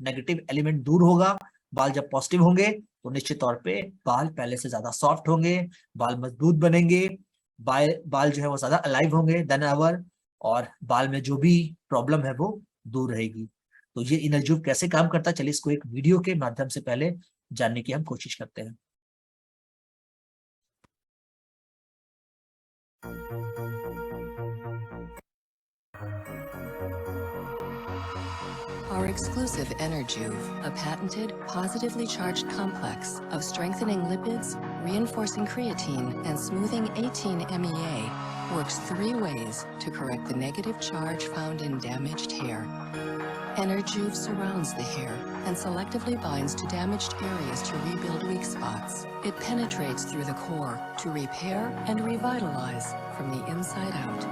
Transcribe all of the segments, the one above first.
Negative element दूर होगा, बाल जब पॉजिटिव होंगे तो निश्चित तौर पे बाल पहले से ज्यादा सॉफ्ट होंगे, बाल मजबूत बनेंगे, बाल जो है वो ज्यादा अलाइव होंगे देन एवर, और बाल में जो भी प्रॉब्लम है वो दूर रहेगी। तो ये इनरज्यूव कैसे काम करता है, चलिए इसको एक वीडियो के माध्यम से पहले जानने की हम कोशिश करते हैं। Our exclusive Enerjuve, a patented, positively charged complex of strengthening lipids, reinforcing creatine, and smoothing 18-MEA, works 3 ways to correct the negative charge found in damaged hair. Enerjuve surrounds the hair and selectively binds to damaged areas to rebuild weak spots. It penetrates through the core to repair and revitalize from the inside out,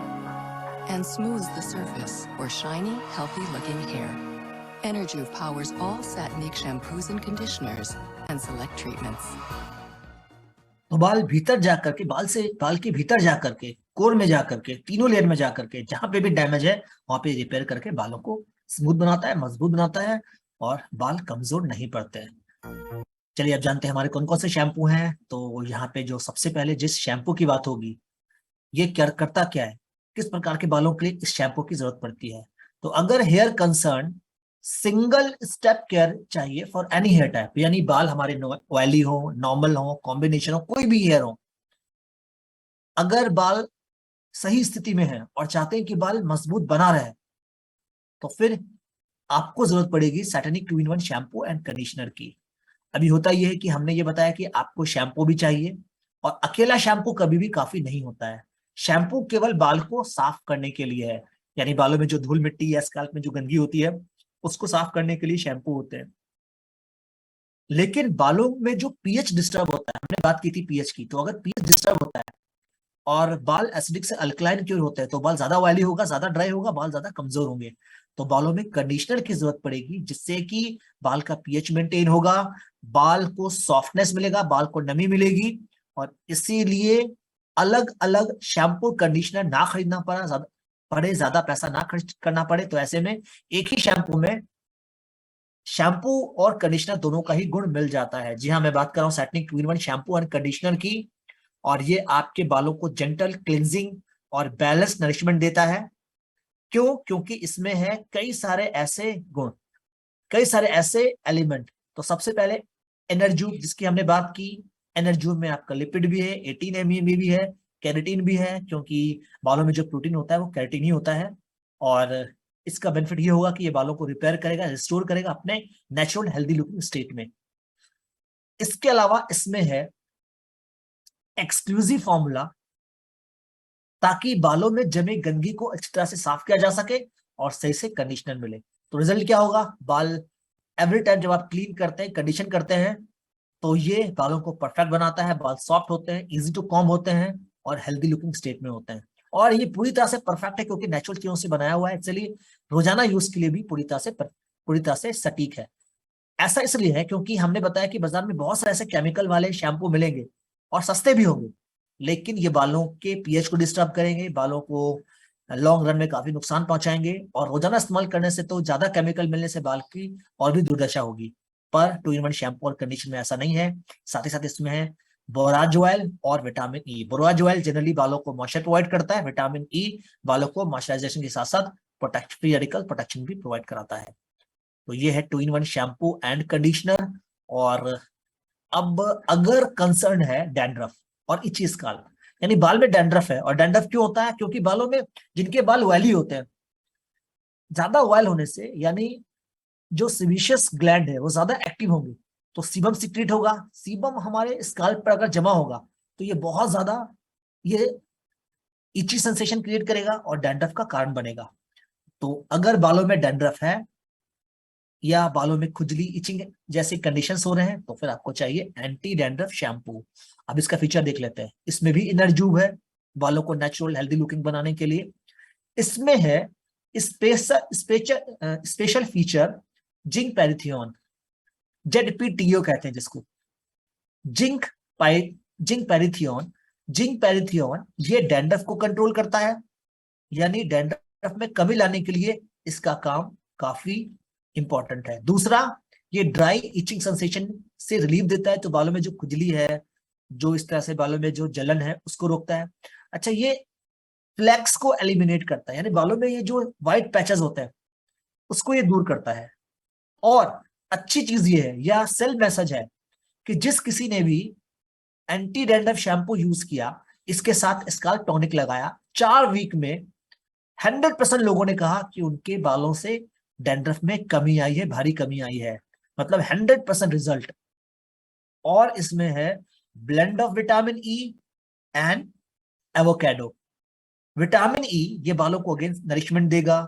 and smooths the surface for shiny, healthy-looking hair. Enerjuve powers all Satinique shampoos and conditioners and select treatments. तो बाल भीतर जाकर के, बाल के भीतर जाकर के, कोर में जाकर के, तीनों लेयर में जाकर के जहां पे भी डैमेज है वहां पे रिपेयर करके बालों को स्मूथ बनाता है, मजबूत बनाता है और बाल कमजोर नहीं पड़ते हैं। चलिए अब जानते हैं हमारे कौन कौन से शैम्पू हैं। तो यहाँ पे जो सबसे पहले जिस शैम्पू की बात होगी, ये क्या करता क्या है, किस प्रकार के बालों के लिए इस शैम्पू की जरूरत पड़ती है। तो अगर hair concern single step care चाहिए फॉर एनी हेयर टाइप, यानी बाल हमारे ऑयली हो, नॉर्मल हो, कॉम्बिनेशन हो, कोई भी हेयर हो, अगर बाल सही स्थिति में है और चाहते हैं कि बाल मजबूत बना रहे, तो फिर आपको जरूरत पड़ेगी सैटिनिक 2-in-1 शैम्पू एंड कंडीशनर की। अभी होता यह है कि हमने ये बताया कि आपको शैम्पू भी चाहिए, और अकेला शैम्पू कभी भी काफी नहीं होता है। शैम्पू केवल बाल को साफ करने के लिए है, यानी बालों में जो धूल मिट्टी या स्कैल्प में जो गंदगी होती है उसको साफ करने के लिए शैम्पू होते हैं। लेकिन बालों में जो पीएच डिस्टर्ब होता है, हमने बात की थी पीएच की, तो अगर पीएच डिस्टर्ब होता है और बाल एसिडिक से अल्कलाइन की ओर होते हैं तो बाल ज्यादा ऑयली होगा, ज्यादा ड्राई होगा, बाल ज्यादा कमजोर होंगे। तो बालों में कंडीशनर की जरूरत पड़ेगी जिससे कि बाल का पीएच मेंटेन होगा, बाल को सॉफ्टनेस मिलेगा, बाल को नमी मिलेगी, और इसीलिए अलग अलग शैम्पू कंडीशनर ना खरीदना पड़े, ज्यादा पैसा ना खर्च करना पड़े। तो ऐसे में एक ही शैम्पू में शैम्पू और कंडीशनर दोनों का ही गुण मिल जाता है। जी हाँ, मैं बात कर रहा हूँ सैटिनिक 2-in-1 शैम्पू एंड कंडीशनर की, और ये आपके बालों को जेंटल क्लिनजिंग और बैलेंस नरिशमेंट देता है। क्यों? क्योंकि इसमें है कई सारे ऐसे गुण, कई सारे ऐसे एलिमेंट। तो सबसे पहले एनर्जूव, जिसकी हमने बात की, एनर्जूव में आपका लिपिड भी है, 18-MEA भी है, कैरेटीन भी है, क्योंकि बालों में जो प्रोटीन होता है वो कैरेटीन ही होता है। और इसका बेनिफिट ये होगा कि ये बालों को रिपेयर करेगा, रिस्टोर करेगा अपने नेचुरल हेल्दी लुकिंग स्टेट में। इसके अलावा इसमें है एक्सक्लूसिव फॉर्मूला, ताकि बालों में जमे गंदगी को अच्छी तरह से साफ किया जा सके और सही से कंडीशनर मिले। तो रिजल्ट क्या होगा, बाल एवरी टाइम जब आप क्लीन करते हैं, कंडीशन करते हैं, तो ये बालों को परफेक्ट बनाता है, बाल सॉफ्ट होते हैं, इजी टू कॉम्ब होते हैं और हेल्दी लुकिंग स्टेट में होते हैं। और ये पूरी तरह से परफेक्ट है क्योंकि नेचुरल चीजों से बनाया हुआ है, इसलिए रोजाना यूज के लिए भी पूरी तरह से सटीक है। ऐसा इसलिए है क्योंकि हमने बताया कि बाजार में बहुत सारे ऐसे केमिकल वाले शैम्पू मिलेंगे और सस्ते भी होंगे, लेकिन ये बालों के पीएच को डिस्टर्ब करेंगे, बालों को लॉन्ग रन में काफी नुकसान पहुंचाएंगे, और रोजाना इस्तेमाल करने से तो ज्यादा केमिकल मिलने से बाल की और भी दुर्दशा होगी। पर 2-in-1 शैम्पू और कंडीशनर में ऐसा नहीं है। साथ ही साथ इसमें है बोराज ऑयल और vitamin E. Boraj oil generally बालों को मॉइस्चर प्रोवाइड करता है, विटामिन ई बालों को मॉइस्चराइजेशन के साथ साथ फ्री रेडिकल प्रोटेक्शन भी प्रोवाइड कराता है। तो ये है 2-in-1 शैम्पू एंड कंडीशनर। और अब अगर कंसर्न है डैंड्रफ और इची स्काल्प, यानी बाल में डैंड्रफ है, और डैंड्रफ क्यों होता है, क्योंकि बालों में जिनके बाल ऑयली होते हैं, ज्यादा ऑयल होने से यानी जो सिबिशियस ग्लैंड है वो ज्यादा एक्टिव होंगे, तो सीबम सिक्रीट होगा, सीबम हमारे स्काल्प पर अगर जमा होगा तो ये बहुत ज्यादा ये इची सेंसेशन क्रिएट करेगा और डैंड्रफ का कारण बनेगा। तो अगर बालों में डैंड्रफ है या बालों में खुजली, इचिंग जैसे कंडीशंस हो रहे हैं, तो फिर आपको चाहिए एंटी डैंड्रफ शैम्पू। अब इसका फीचर देख लेते हैं। इसमें भी इनरजूव है बालों को नेचुरल हेल्दी लुकिंग बनाने के लिए। इसमें है स्पेशल फीचर जिंक पैरिथियोन, ZPTO कहते हैं जिसको, जिंक पैरिथियोन। जिंक पैरिथियोन ये डैंड्रफ को कंट्रोल करता है, यानी डैंड्रफ में कमी लाने के लिए इसका काम काफी इंपॉर्टेंट है। दूसरा, ये ड्राई इचिंग सेंसेशन से रिलीफ देता है, तो बालों में जो खुजली है, जो इस तरह से बालों में जो जलन है, उसको रोकता है। अच्छा, ये फ्लैक्स को एलिमिनेट करता है, यानी बालों में ये जो व्हाइट पैचेस होते हैं उसको ये दूर करता है। और अच्छी चीज ये है, या सेल्फ मैसेज है, कि जिस किसी ने भी एंटी डैंड्रफ शैम्पू यूज किया, इसके साथ स्काल्प टॉनिक लगाया, 4 वीक में 100% लोगों ने कहा कि उनके बालों से डैंड्रफ में कमी आई है, भारी कमी आई है, मतलब 100% रिजल्ट। और इसमें है blend of vitamin E and avocado. Vitamin E ये बालों को अगेन नरिशमेंट देगा,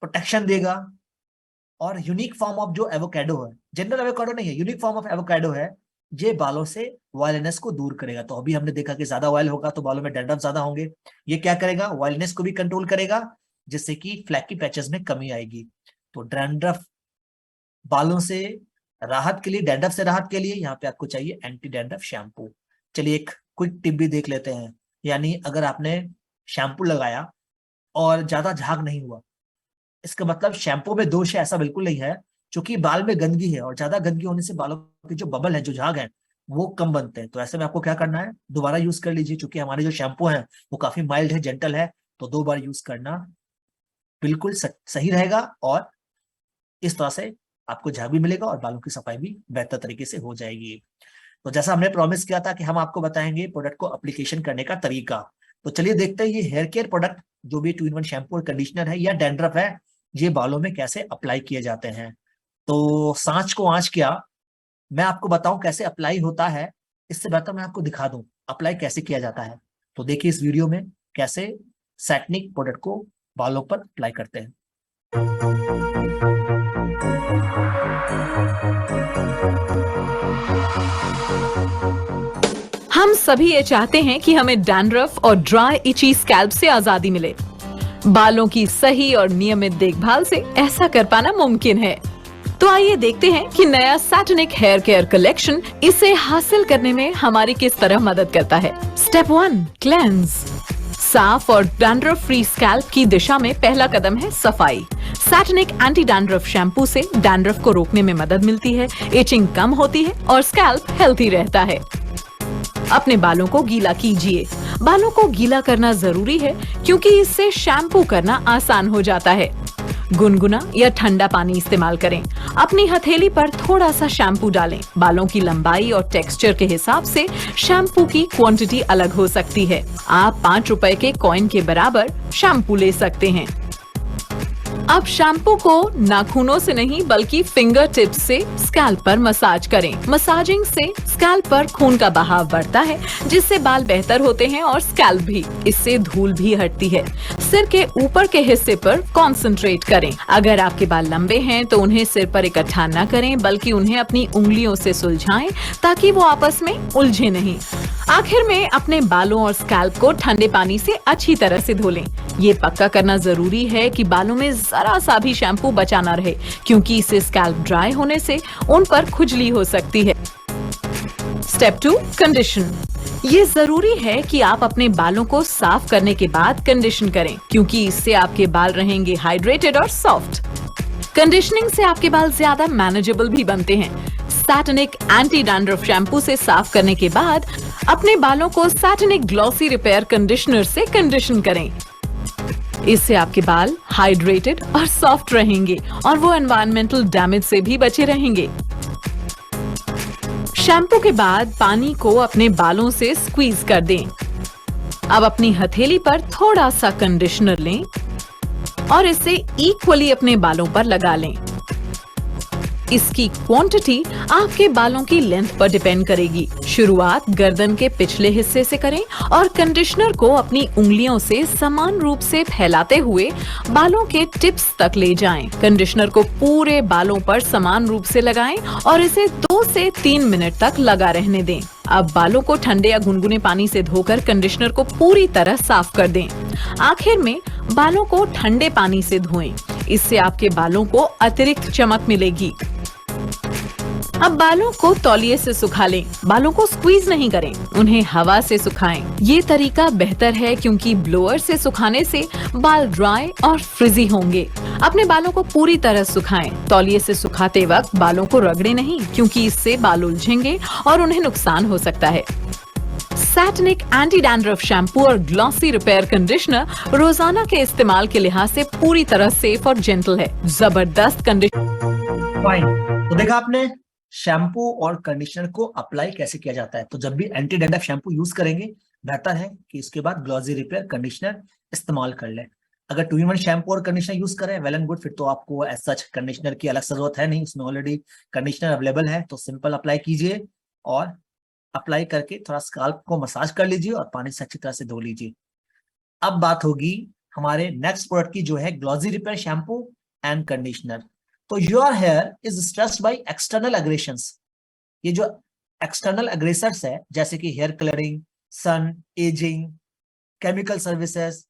प्रोटेक्शन देगा, और यूनिक फॉर्म ऑफ जो एवोकाडो है, जनरल एवोकाडो नहीं है, यूनिक फॉर्म ऑफ एवोकाडो है, ये बालों से ऑयलीनेस को दूर करेगा। तो अभी हमने देखा कि ज्यादा ऑयल होगा तो बालों में डैंड्रफ ज्यादा होंगे, ये क्या करेगा, ऑयलीनेस को भी कंट्रोल करेगा, जिससे कि फ्लैकी पैचेस में कमी आएगी। तो डैंड्रफ बालों से राहत के लिए, डैंड्रफ से राहत के लिए यहाँ पे आपको चाहिए एंटी डैंड्रफ शैम्पू। चलिए एक क्विक टिप भी देख लेते हैं, यानी अगर आपने शैम्पू लगाया और ज्यादा झाग नहीं हुआ, इसका मतलब शैम्पू में दोष है, ऐसा बिल्कुल नहीं है, क्योंकि बाल में गंदगी है और ज्यादा गंदगी होने से बालों के जो बबल है, जो झाग है, वो कम बनते हैं। तो ऐसे में आपको क्या करना है, दोबारा यूज कर लीजिए, क्योंकि हमारे जो शैम्पू है वो काफी माइल्ड है, जेंटल है, तो 2 बार यूज करना बिल्कुल सही रहेगा, और इस तरह से आपको झाग भी मिलेगा और बालों की सफाई भी बेहतर तरीके से हो जाएगी। तो जैसा हमने प्रॉमिस किया था कि हम आपको बताएंगे प्रोडक्ट को एप्लीकेशन करने का तरीका, तो चलिए देखते हैं ये हेयर केयर प्रोडक्ट जो भी 2-in-1 शैम्पू और कंडीशनर है या डैंड्रफ है, ये बालों में कैसे अप्लाई किए जाते हैं। तो सांच को आंच किया, मैं आपको बताऊं कैसे अप्लाई होता है, इससे बेहतर मैं आपको दिखा दूं अप्लाई कैसे किया जाता है। तो देखिए इस वीडियो में कैसे सैटनिक प्रोडक्ट को बालों पर अप्लाई करते हैं। हम सभी ये चाहते हैं कि हमें डैंड्रफ और ड्राई इची स्कैल्प से आजादी मिले। बालों की सही और नियमित देखभाल से ऐसा कर पाना मुमकिन है। तो आइए देखते हैं कि नया सैटनिक हेयर केयर कलेक्शन इसे हासिल करने में हमारी किस तरह मदद करता है। Step 1, cleanse. साफ और डैंड्रफ फ्री स्कैल्प की दिशा में पहला कदम है सफाई। सैटनिक एंटी डैंड्रफ शैम्पू से डैंड्रफ को रोकने में मदद मिलती है, इचिंग कम होती है और स्कैल्प हेल्थी रहता है। अपने बालों को गीला कीजिए। बालों को गीला करना जरूरी है क्योंकि इससे शैम्पू करना आसान हो जाता है। गुनगुना या ठंडा पानी इस्तेमाल करें। अपनी हथेली पर थोड़ा सा शैम्पू डालें। बालों की लंबाई और टेक्सचर के हिसाब से शैम्पू की क्वांटिटी अलग हो सकती है। आप 5 रुपए के कॉइन के बराबर शैम्पू ले सकते हैं। अब शैम्पू को नाखूनों से नहीं बल्कि फिंगर टिप्स से स्कैल्प पर मसाज करें। मसाजिंग से स्कैल्प पर खून का बहाव बढ़ता है, जिससे बाल बेहतर होते हैं और स्कैल्प भी। इससे धूल भी हटती है। सिर के ऊपर के हिस्से पर कंसंट्रेट करें। अगर आपके बाल लंबे हैं तो उन्हें सिर पर इकट्ठा न करें, बल्कि उन्हें अपनी उंगलियों से सुलझाएं ताकि वो आपस में उलझे नहीं। आखिर में अपने बालों और स्कैल्प को ठंडे पानी से अच्छी तरह से धो लें। ये पक्का करना जरूरी है कि बालों में जरा सा भी शैम्पू बचा ना रहे, क्योंकि इससे स्कैल्प ड्राई होने से उन पर खुजली हो सकती है। Step 2, condition. ये जरूरी है कि आप अपने बालों को साफ करने के बाद कंडीशन करें, क्योंकि इससे आपके बाल रहेंगे हाइड्रेटेड और सॉफ्ट। कंडीशनिंग से आपके बाल ज्यादा मैनेजेबल भी बनते हैं। सैटनिक एंटी डैंड्रफ शैम्पू से साफ करने के बाद अपने बालों को सैटनिक ग्लॉसी रिपेयर कंडीशनर से कंडीशन करें। इससे आपके बाल हाइड्रेटेड और सॉफ्ट रहेंगे और वो एनवायरमेंटल डैमेज से भी बचे रहेंगे। शैम्पू के बाद पानी को अपने बालों से स्क्वीज कर दें। अब अपनी हथेली पर थोड़ा सा कंडीशनर लें और इसे इक्वली अपने बालों पर लगा लें। इसकी क्वांटिटी आपके बालों की लेंथ पर डिपेंड करेगी। शुरुआत गर्दन के पिछले हिस्से से करें और कंडीशनर को अपनी उंगलियों से समान रूप से फैलाते हुए बालों के टिप्स तक ले जाएं। कंडीशनर को पूरे बालों पर समान रूप से लगाएं और इसे 2 से 3 मिनट तक लगा रहने दें। अब बालों को ठंडे या गुनगुने पानी से धोकर कंडीशनर को पूरी तरह साफ कर दें। आखिर में बालों को ठंडे पानी से धोएं। इससे आपके बालों को अतिरिक्त चमक मिलेगी। अब बालों को तौलिए से सुखा लें। बालों को स्क्वीज नहीं करें, उन्हें हवा से सुखाएं। ये तरीका बेहतर है क्योंकि ब्लोअर से सुखाने से बाल ड्राई और फ्रिजी होंगे। अपने बालों को पूरी तरह सुखाएं। तौलिए से सुखाते वक्त बालों को रगड़े नहीं, क्योंकि इससे बाल उलझेंगे और उन्हें नुकसान हो सकता है। सैटनिक एंटी डैंड्रफ शैम्पू और ग्लॉसी रिपेयर कंडीशनर रोजाना के इस्तेमाल के लिहाज से पूरी तरह सेफ और जेंटल है। जबरदस्त कंडीशनर। फाइन, तो देखा आपने शैम्पू और कंडीशनर को अप्लाई कैसे किया जाता है। तो जब भी एंटी डैंड्रफ शैम्पू यूज करेंगे, बेहतर है कि इसके बाद ग्लॉसी रिपेयर कंडीशनर इस्तेमाल कर लें। अगर 2-in-1 शैम्पू और कंडीशनर यूज करें, वेल एंड गुड, फिर तो आपको एज सच कंडीशनर की अलग जरूरत है नहीं, उसमें ऑलरेडी कंडीशनर अवेलेबल है। तो सिंपल अप्लाई कीजिए और अप्लाई करके थोड़ा स्काल्प को मसाज कर लीजिए और पानी से अच्छी तरह से धो लीजिए। अब बात होगी हमारे नेक्स्ट प्रोडक्ट की, जो है glossy repair shampoo and conditioner. तो your hair is stressed by external aggressions. ये जो एक्सटर्नल एग्रेसर्स है, जैसे कि hair colouring, sun, ageing, chemical services,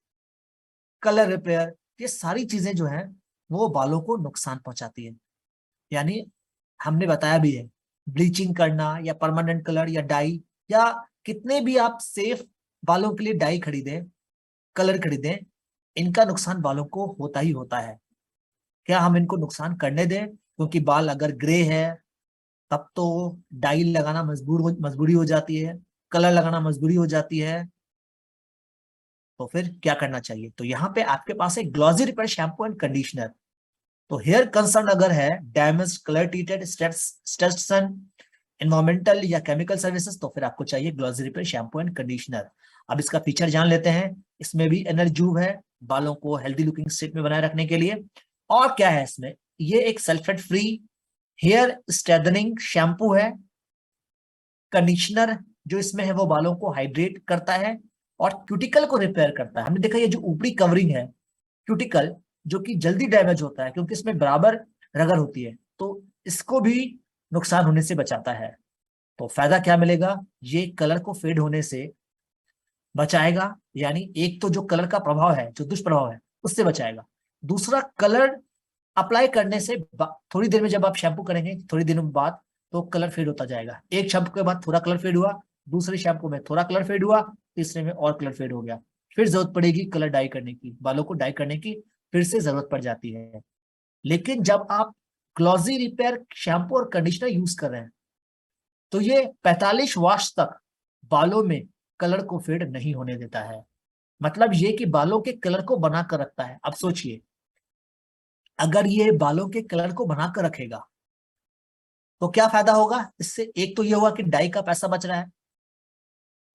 colour repair, ये सारी चीजें जो हैं वो बालों को नुकसान पहुंचाती है। यानी हमने बताया भी है, ब्लीचिंग करना या परमानेंट कलर या डाई या कितने भी आप सेफ बालों के लिए डाई खरीदें, कलर खरीदें, इनका नुकसान बालों को होता ही होता है। क्या हम इनको नुकसान करने दें? क्योंकि बाल अगर ग्रे है तब तो डाई लगाना मजबूरी हो जाती है, कलर लगाना मजबूरी हो जाती है। तो फिर क्या करना चाहिए? तो यहाँ पे आपके पास एक glossy repair shampoo and conditioner. तो हेयर कंसर्न अगर है, डैमेज, कलर ट्रीटेड, स्ट्रेस्ड सन, एनवायरमेंटल या केमिकल सर्विसेज, तो फिर आपको चाहिए glossy repair shampoo and conditioner. अब इसका फीचर जान लेते हैं। इसमें भी एनर्जूव है बालों को हेल्दी लुकिंग स्टेट में बनाए रखने के लिए। और क्या है इसमें? ये एक sulphate free hair strengthening shampoo है। कंडीशनर जो इसमें है वो बालों को हाइड्रेट करता है और क्यूटिकल को रिपेयर करता है। हमने देखा ये जो ऊपरी कवरिंग है क्यूटिकल, जो कि जल्दी डैमेज होता है क्योंकि इसमें बराबर रगड़ होती है, तो इसको भी नुकसान होने से बचाता है। तो फायदा क्या मिलेगा? ये कलर को फेड होने से बचाएगा, यानी एक तो जो कलर का प्रभाव है, जो दुष्प्रभाव है, उससे बचाएगा। दूसरा, कलर अप्लाई करने से थोड़ी देर में जब आप शैम्पू करेंगे, थोड़ी दिनों बाद तो कलर फेड होता जाएगा। एक शैम्पू के बाद थोड़ा कलर फेड हुआ, दूसरे शैम्पू में थोड़ा कलर फेड हुआ, तीसरे में और कलर फेड हो गया, फिर जरूरत पड़ेगी कलर डाई करने की, बालों को डाई करने की फिर से जरूरत पड़ जाती है। लेकिन जब आप ग्लॉसी रिपेयर शैम्पू और कंडीशनर यूज कर रहे हैं तो ये 45 वॉश तक बालों में कलर को फेड नहीं होने देता है। मतलब ये कि बालों के कलर को बनाकर रखता है। अब सोचिए, अगर ये बालों के कलर को बनाकर रखेगा तो क्या फायदा होगा इससे? एक तो ये हुआ कि डाई का पैसा बच रहा है,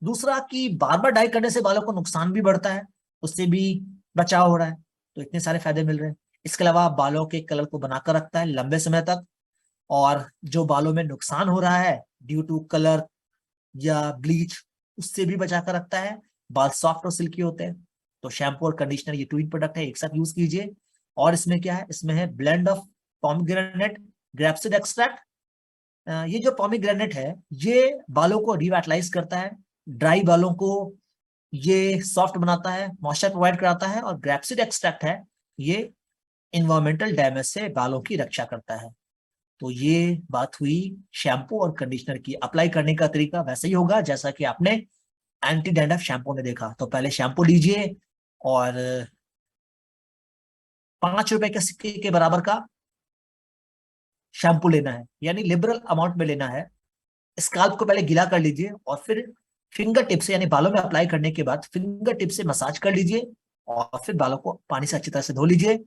दूसरा कि बार बार डाई करने से बालों को नुकसान भी बढ़ता है, उससे भी बचाव हो रहा है। तो इतने सारे फायदे मिल रहे हैं। इसके अलावा बालों के कलर को बनाकर रखता है लंबे समय तक, और जो बालों में नुकसान हो रहा है ड्यू टू कलर या ब्लीच, उससे भी बचा कर रखता है। बाल सॉफ्ट और सिल्की होते हैं। तो शैम्पू और कंडीशनर ये 2 इन प्रोडक्ट है, एक साथ यूज कीजिए। और इसमें क्या है? इसमें है ब्लेंड ऑफ पोमेग्रेनेट ग्रेप्सिड एक्सट्रैक्ट। ये जो पोमेग्रेनेट है ये बालों को रिवाइटलाइज करता है, ड्राई बालों को ये सॉफ्ट बनाता है, मॉइस्चर प्रोवाइड कराता है, और ग्रेप्सिड एक्सट्रैक्ट है ये इन्वायरमेंटल डैमेज से बालों की रक्षा करता है। तो ये बात हुई शैम्पू और कंडीशनर की। अप्लाई करने का तरीका वैसे ही होगा जैसा कि आपने एंटी डैंड्रफ शैम्पू में देखा। तो पहले शैम्पू लीजिए और 5 रुपए के सिक्के के बराबर का शैम्पू लेना है, यानी लिबरल अमाउंट में लेना है। स्काल्प को पहले गीला कर लीजिए और फिर फिंगर टिप से, यानी बालों में अप्लाई करने के बाद फिंगर टिप से मसाज कर लीजिए और फिर बालों को पानी से अच्छी तरह से धो लीजिए।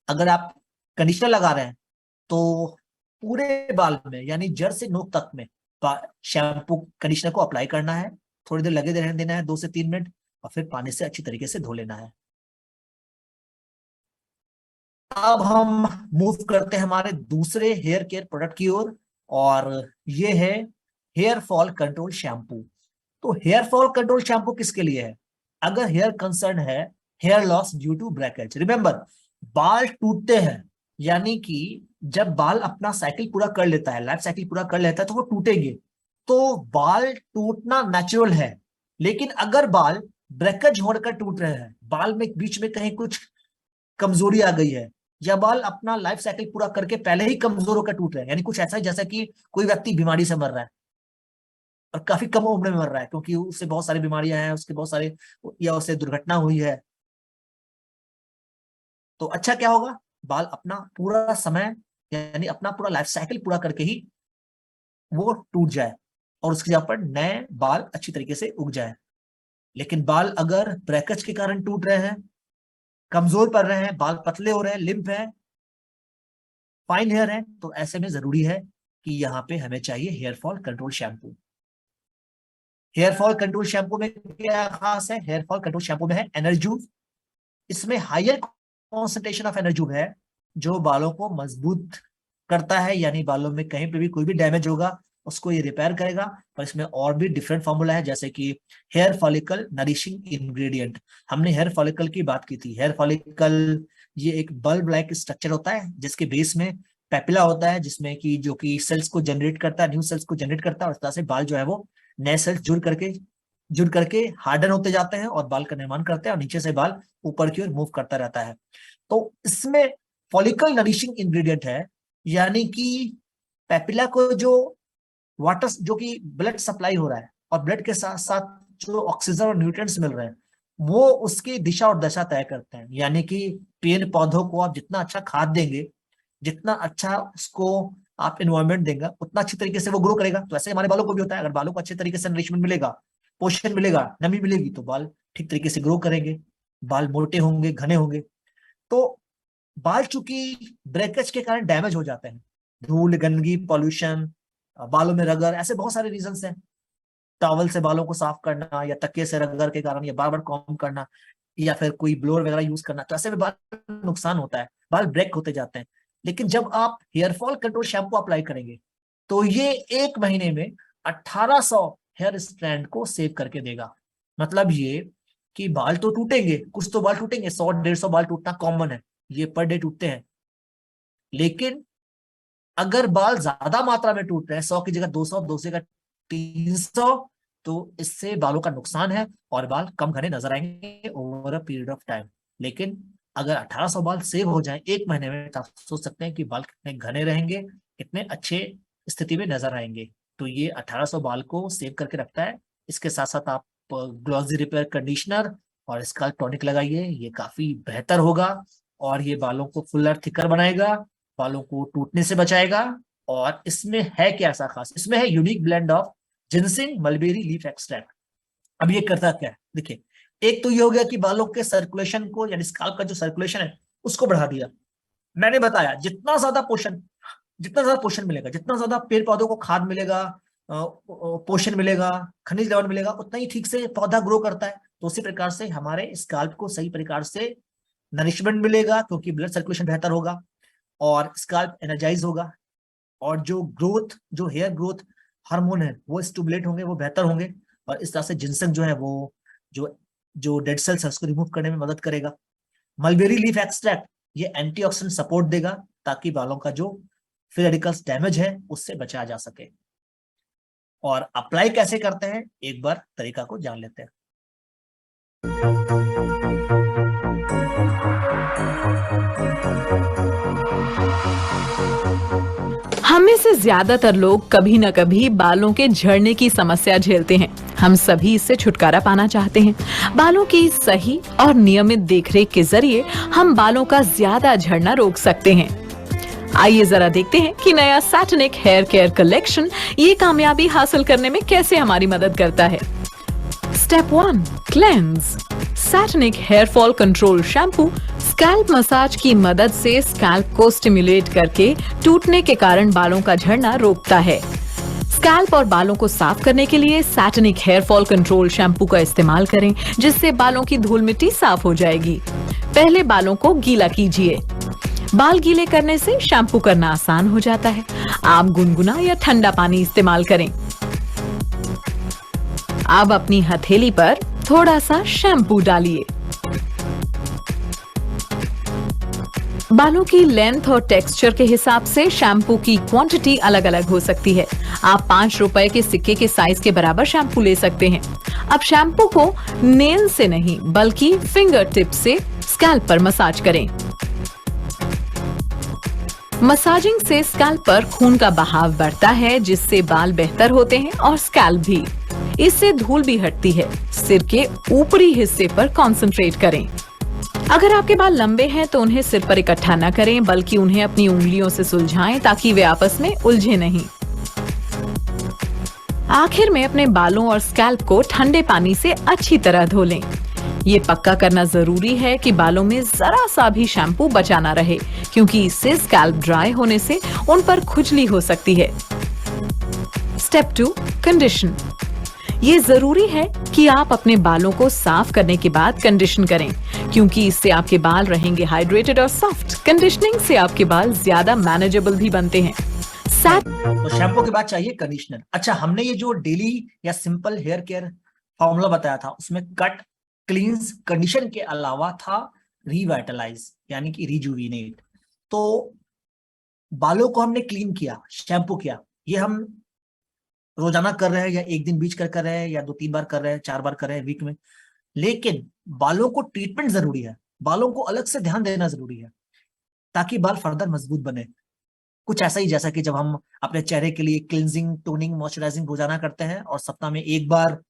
अगर आप कंडीशनर लगा रहे हैं तो पूरे बाल में, यानी जड़ से नोक तक में शैम्पू कंडीशनर को अप्लाई करना है, थोड़ी देर लगे रहने देना है, 2 से 3 मिनट, और फिर पानी से अच्छी तरीके से धो लेना है। अब हम मूव करते हैं हमारे दूसरे हेयर केयर प्रोडक्ट की ओर, और ये है हेयर फॉल कंट्रोल शैम्पू। तो हेयर फॉल कंट्रोल शैम्पू किसके लिए है? अगर हेयर कंसर्न है, hair loss due to breakage. Remember, बाल टूटते हैं, यानी कि जब बाल अपना साइकिल पूरा कर लेता है, लाइफ साइकिल पूरा कर लेता है, तो वो टूटेंगे। तो बाल टूटना नेचुरल है। लेकिन अगर बाल ब्रेकेज होकर टूट रहे हैं, बाल में बीच में कहीं कुछ कमजोरी आ गई है, या बाल अपना लाइफ साइकिल पूरा करके पहले ही कमजोर होकर टूट रहे हैं, यानी कुछ ऐसा है जैसा कि कोई व्यक्ति बीमारी से मर रहा है और काफी कम उम्र में मर रहा है क्योंकि उससे बहुत सारी बीमारियां हैं, उसके बहुत सारे, या उससे दुर्घटना हुई है। तो अच्छा क्या होगा, बाल अपना पूरा समय यानी अपना पूरा लाइफ साइकिल पूरा करके ही वो टूट जाए और उसके जगह पर नए बाल अच्छी तरीके से उग जाए। लेकिन बाल अगर ब्रेकेज के कारण टूट रहे हैं, कमजोर पड़ रहे हैं, बाल पतले हो रहे हैं, लिम्प है, फाइन हेयर है, तो ऐसे में जरूरी है कि यहाँ पे हमें चाहिए hair fall control shampoo. Hair fall control shampoo में क्या खास है, हेयर फॉल कंट्रोल शैम्पू में है एनर्जूव। इसमें हायर कॉन्सेंट्रेशन ऑफ एनर्जूव है जो बालों को मजबूत करता है, यानी बालों में कहीं पे भी कोई भी डैमेज होगा उसको ये रिपेयर करेगा। पर इसमें और भी डिफरेंट फॉर्मूला है, जैसे कि हेयर फॉलिकल नरिशिंग इंग्रेडिएंट। हमने हेयर फॉलिकल की बात की थी। हेयर फॉलिकल ये एक बल्ब लाइक स्ट्रक्चर होता है जिसके बेस में पेपिला होता है, जिसमें कि जो कि सेल्स को जनरेट करता है, न्यू सेल्स को जनरेट करता है, और इस तरह से बाल जो है वो नए सेल्स जुड़ करके हार्डन होते जाते हैं और बाल का निर्माण करते हैं और नीचे से बाल ऊपर की ओर मूव करता रहता है। तो इसमें फॉलिकल नरिशिंग इंग्रेडिएंट है, यानी कि पेपिला को जो वाटर, जो कि ब्लड सप्लाई हो रहा है और ब्लड के साथ साथ जो ऑक्सीजन और न्यूट्रिएंट्स मिल रहे हैं वो उसकी दिशा और दशा तय करते हैं। यानी कि पेड़ पौधों को आप जितना अच्छा खाद देंगे, जितना अच्छा उसको आप एनवायरनमेंट देंगे, उतना अच्छी तरीके से वो ग्रो करेगा। तो ऐसे हमारे बालों को भी होता है, अगर बालों को अच्छे तरीके से नरिशमेंट मिलेगा, पोषण मिलेगा, नमी मिलेगी, तो बाल ठीक तरीके से ग्रो करेंगे, बाल मोटे होंगे, घने होंगे। तो बाल चूंकि ब्रेकेज के कारण डैमेज हो जाते हैं, धूल, गंदगी, पॉल्यूशन, बालों में रगड़, ऐसे बहुत सारे रीजंस हैं। टॉवल से बालों को साफ करना या तकिए से रगड़ के कारण, या बार बार कॉम्ब करना, या फिर कोई ब्लोअर वगैरह यूज करना, तो ऐसे में बाल नुकसान होता है, बाल ब्रेक होते जाते हैं। लेकिन जब आप hair fall control shampoo apply करेंगे तो ये 1 महीने में 1800 हेयर स्ट्रैंड को सेव करके देगा। मतलब ये कि बाल तो टूटेंगे, कुछ तो बाल टूटेंगे, 100-150 बाल टूटना कॉमन है, ये पर डे टूटते हैं। लेकिन अगर बाल ज्यादा मात्रा में टूट रहे हैं, 100 की जगह 200, 200 की जगह 300, तो इससे बालों का नुकसान है और बाल कम घने नजर आएंगे over a period of time. लेकिन अगर 1800 बाल सेव हो जाए 1 महीने में, तो आप सोच सकते हैं कि बाल कितने घने रहेंगे, कितने अच्छे स्थिति में नजर आएंगे। तो ये 1800 बाल को सेव करके रखता है। इसके साथ साथ आप ग्लॉसी रिपेयर कंडीशनर और स्कैल्प टॉनिक लगाइए, ये काफी बेहतर होगा और ये बालों को फुलर थिकर बनाएगा, बालों को टूटने से बचाएगा। और इसमें है क्या ऐसा खास, इसमें है unique blend of ginseng mulberry leaf extract. अब ये करता क्या है, देखिए, एक तो ये हो गया कि बालों के सर्कुलेशन को, यानी स्कैल्प का जो सर्कुलेशन है उसको बढ़ा दिया। मैंने बताया जितना ज्यादा पोषण मिलेगा, जितना ज्यादा पेड़ पौधों को खाद मिलेगा, पोषण मिलेगा, खनिज लवण मिलेगा, उतना ही ठीक से पौधा ग्रो करता है। तो उसी प्रकार से हमारे स्कैल्प को सही प्रकार से नरिशमेंट मिलेगा क्योंकि ब्लड सर्कुलेशन बेहतर होगा और स्कैल्प एनर्जाइज होगा, और जो ग्रोथ, जो हेयर ग्रोथ हार्मोन है वो स्टिमुलेट होंगे, वो बेहतर होंगे, और इस तरह से जिनसंग जो है वो जो डेड सेल्स है उसको रिमूव करने में मदद करेगा। मलबेरी लीफ एक्सट्रैक्ट ये एंटीऑक्सीडेंट सपोर्ट देगा ताकि बालों का जो फ्री रेडिकल्स डैमेज है उससे बचाया जा सके। और अप्लाई कैसे करते हैं, एक बार तरीका को जान लेते हैं। हम में से ज्यादातर लोग कभी न कभी बालों के झड़ने की समस्या झेलते हैं। हम सभी इससे छुटकारा पाना चाहते हैं। बालों की सही और नियमित देखरेख के जरिए हम बालों का ज्यादा झड़ना रोक सकते हैं। आइए जरा देखते हैं कि नया सैटनिक हेयर केयर कलेक्शन ये कामयाबी हासिल करने में कैसे हमारी मदद करता है। Step 1, cleanse. Satinique hair fall control shampoo scalp massage की मदद से स्कैल्प को स्टिमुलेट करके टूटने के कारण बालों का झड़ना रोकता है। स्कैल्प और बालों को साफ करने के लिए Satinique hair fall control shampoo का इस्तेमाल करें, जिससे बालों की धूल मिट्टी साफ हो जाएगी। पहले बालों को गीला कीजिए। बाल गीले करने से शैम्पू करना आसान हो जाता है। आप गुनगुना या ठंडा पानी इस्तेमाल करें। अब अपनी हथेली पर थोड़ा सा शैम्पू डालिए। बालों की लेंथ और टेक्सचर के हिसाब से शैम्पू की क्वांटिटी अलग अलग हो सकती है। आप 5 रुपए के सिक्के के साइज के बराबर शैम्पू ले सकते हैं। अब शैम्पू को नेल से नहीं बल्कि फिंगर टिप से स्कैल्प पर मसाज करें। मसाजिंग से स्कैल्प पर खून का बहाव बढ़ता है, जिससे बाल बेहतर होते हैं और स्कैल्प भी। इससे धूल भी हटती है। सिर के ऊपरी हिस्से पर कंसंट्रेट करें। अगर आपके बाल लंबे हैं तो उन्हें सिर पर इकट्ठा न करें, बल्कि उन्हें अपनी उंगलियों से सुलझाएं ताकि वे आपस में उलझे नहीं। आखिर में अपने बालों और स्कैल्प को ठंडे पानी से अच्छी तरह धो लें। ये पक्का करना जरूरी है कि बालों में जरा सा भी शैम्पू बचा ना रहे, क्योंकि इससे स्कैल्प ड्राई होने से उन पर खुजली हो सकती है। Step 2, condition. ये जरूरी है कि आप अपने बालों को साफ करने के बाद कंडीशन करें, क्योंकि इससे आपके बाल रहेंगे हाइड्रेटेड और सॉफ्ट। कंडीशनिंग से आपके बाल ज्यादा मैनेजेबल भी बनते हैं। तो शैम्पू के बाद चाहिए कंडीशनर। अच्छा, हमने ये जो डेली या सिंपल हेयर केयर फॉर्मूला बताया था, उसमें कट, क्लींस, कंडीशन के अलावा था रिवाइटलाइज, यानी कि रिजुविनेट। तो बालों को हमने क्लीन किया, शैम्पू किया, ये हम रोजाना कर रहे हैं या एक दिन बीच कर रहे हैं या 2-3 बार कर रहे हैं, 4 बार कर रहे हैं वीक में। लेकिन बालों को ट्रीटमेंट जरूरी है, बालों को अलग से ध्यान देना जरूरी है, ताकि बाल फर्दर मजबूत बने। कुछ ऐसा ही जैसा कि जब हम अपने चेहरे के लिए क्लिनजिंग, टोनिंग, मॉइस्चराइजिंग रोजाना करते हैं और सप्ताह में 1 बार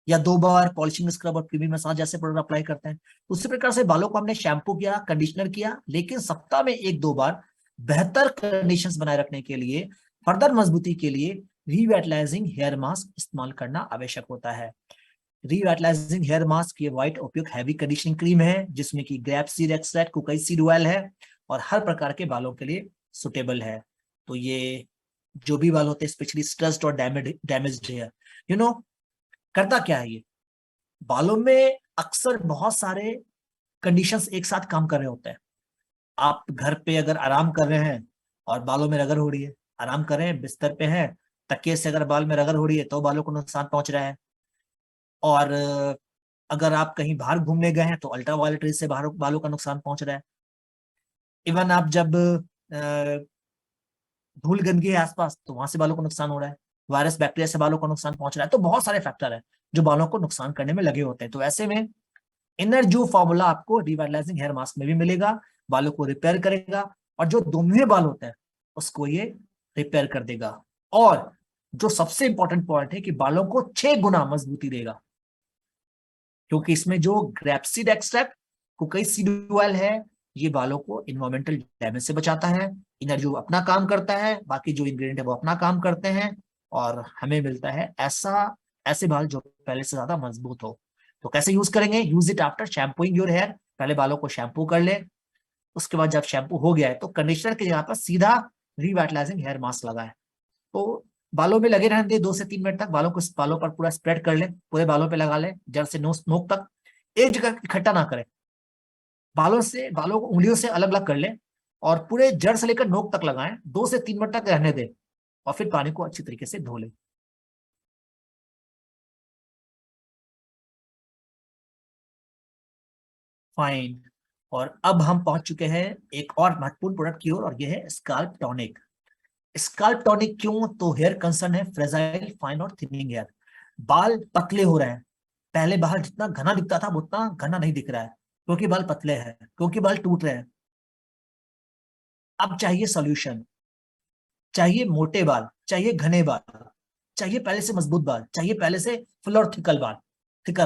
या 2 बार पॉलिशिंग स्क्रब और प्रीमी मसाज जैसे प्रोडक्ट अप्लाई करते हैं, उसी प्रकार से बालों को हमने शैम्पू किया, कंडीशनर किया, लेकिन सप्ताह में 1-2 बार बेहतर कंडीशंस बनाए रखने के लिए, फर्दर मजबूती के लिए रिवाइटलाइजिंग हेयर मास्क इस्तेमाल करना आवश्यक होता है। रिवाइटलाइजिंग हेयर मास्क ये white OPEC heavy conditioning cream है, जिसमें कि grape seed extract, cocci seed oil है और हर प्रकार के बालों के लिए सुटेबल है। तो ये जो भी बाल होते हैं, स्पेशली स्ट्रेस्ड और डैमेज्ड हेयर, करता क्या है, ये बालों में अक्सर बहुत सारे कंडीशंस एक साथ काम कर रहे होते हैं। आप घर पे अगर आराम कर रहे हैं और बालों में रगड़ हो रही है, आराम कर रहे हैं, बिस्तर पे हैं, तकिए से अगर बाल में रगड़ हो रही है तो बालों को नुकसान पहुंच रहा है। और अगर आप कहीं बाहर घूमने गए हैं तो अल्ट्रावायलेट रेज से बालों का नुकसान पहुंच रहा है। इवन आप जब धूल गंदगी है आसपास तो वहां से बालों को नुकसान हो रहा है, वायरस बैक्टीरिया से बालों को नुकसान पहुंच रहा है। तो बहुत सारे फैक्टर है जो बालों को नुकसान करने में लगे होते हैं। तो ऐसे में इनरजू फॉर्मूला आपको रिवाइटलाइजिंग हेयर मास्क में भी मिलेगा, बालों को रिपेयर करेगा और जो दुम्हे बाल होते हैं उसको ये रिपेयर कर देगा। और जो सबसे इंपॉर्टेंट पॉइंट है कि बालों को 6 गुना मजबूती देगा, क्योंकि इसमें जो grapeseed extract, cocci seed oil है, ये बालों को इन्वायरमेंटल डैमेज से बचाता है। इनरजू अपना काम करता है, बाकी जो इंग्रेडिएंट है वो अपना काम करते हैं और हमें मिलता है ऐसे बाल जो पहले से ज्यादा मजबूत हो। तो कैसे यूज करेंगे? Use it after shampooing your hair. पहले बालों को शैम्पू कर ले, उसके बाद जब शैम्पू हो गया है तो कंडीशनर के जगह पर सीधा रिवाइटलाइजिंग हेयर मास्क लगाए। तो बालों में लगे रहने दे 2 से 3 मिनट तक, बालों पर पूरा स्प्रेड कर ले, पूरे बालों पे लगा ले, जड़ से नोक तक। एक जगह इकट्ठा ना करें, बालों को उंगलियों से अलग अलग कर ले और पूरे जड़ से लेकर नोक तक लगाएं, 2 से 3 मिनट तक रहने दे और फिर पानी को अच्छी तरीके से धो ले। फाइन। और अब हम पहुंच चुके हैं एक और महत्वपूर्ण प्रोडक्ट की ओर, और यह है स्काल्प टॉनिक। स्काल्प टॉनिक क्यों? तो हेयर कंसर्न है फ्रेजाइल, फाइन और थिनिंग हेयर। बाल पतले हो रहे हैं, पहले बाल जितना घना दिखता था वो उतना घना नहीं दिख रहा है, क्योंकि बाल पतले हैं, क्योंकि बाल टूट रहे हैं। अब चाहिए सॉल्यूशन, चाहिए मोटे बाल, चाहिए घने बाल, चाहिए पहले से मजबूत बाल, चाहिए पहले से फुल और थिकर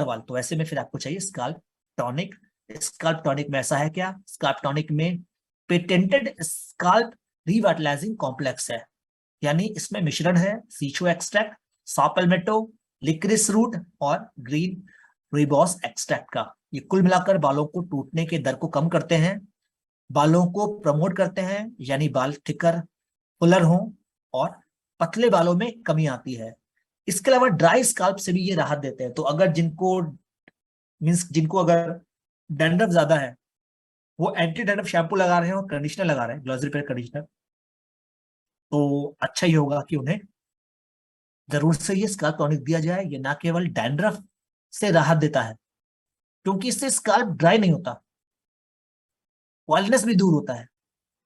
बाल। तो ऐसे में फिर आपको चाहिए स्काल्प टॉनिक। स्काल्प टॉनिक में ऐसा है क्या? स्काल्प टॉनिक में पेटेंटेड स्काल्प रिवाइटलाइजिंग कॉम्प्लेक्स है, यानी इसमें मिश्रण है सीचो एक्सट्रैक्ट, सॉ पैल्मेटो, लिक्रिस रूट और ग्रीन रिबॉस एक्सट्रैक्ट का। ये कुल मिलाकर बालों को टूटने के दर को कम करते हैं, बालों को प्रमोट करते हैं, यानी बाल थिकर, फुलर हो और पतले बालों में कमी आती है। इसके अलावा ड्राई स्काल्प से भी ये राहत देते हैं। तो अगर जिनको अगर डैंड्रफ ज्यादा है, वो एंटी डैंड्रफ शैम्पू लगा रहे हैं और कंडीशनर लगा रहे हैं, ग्लॉस रिपेयर कंडीशनर, तो अच्छा ही होगा कि उन्हें जरूर से ये स्काल्प टॉनिक दिया जाए। ये ना केवल डैंड्रफ से राहत देता है, क्योंकि इससे स्काल्प ड्राई नहीं होता, ऑयलीनेस भी दूर होता है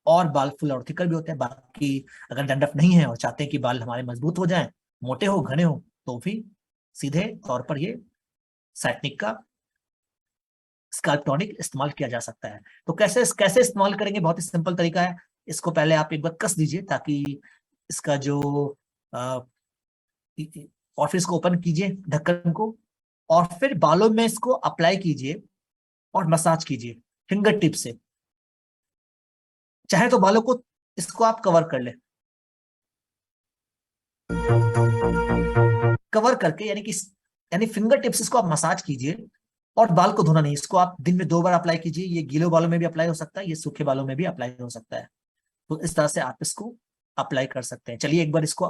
और बाल फुल और थिकर भी होते हैं। बाकी अगर डैंड्रफ नहीं है और चाहते हैं कि बाल हमारे मजबूत हो जाएं, मोटे हो, घने हो, तो भी सीधे तौर पर ये सैटनिक का स्काल्प टॉनिक इस्तेमाल किया जा सकता है। तो कैसे इस्तेमाल करेंगे? बहुत ही सिंपल तरीका है। इसको पहले आप एक बार कस दीजिए ताकि इसका जो और फिर इसको ओपन कीजिए ढक्कन को, और फिर बालों में इसको अप्लाई कीजिए और मसाज कीजिए फिंगर टिप से। चाहे तो बालों को इसको आप कवर कर ले, कवर करके यानी फिंगर टिप्स इसको आप मसाज कीजिए और बाल को धोना नहीं। इसको आप दिन में 2 बार अप्लाई कीजिए। ये गीले बालों में भी अप्लाई हो सकता है, ये सूखे बालों में भी अप्लाई हो सकता है। तो इस तरह से आप इसको अप्लाई कर सकते हैं। चलिए एक बार इसको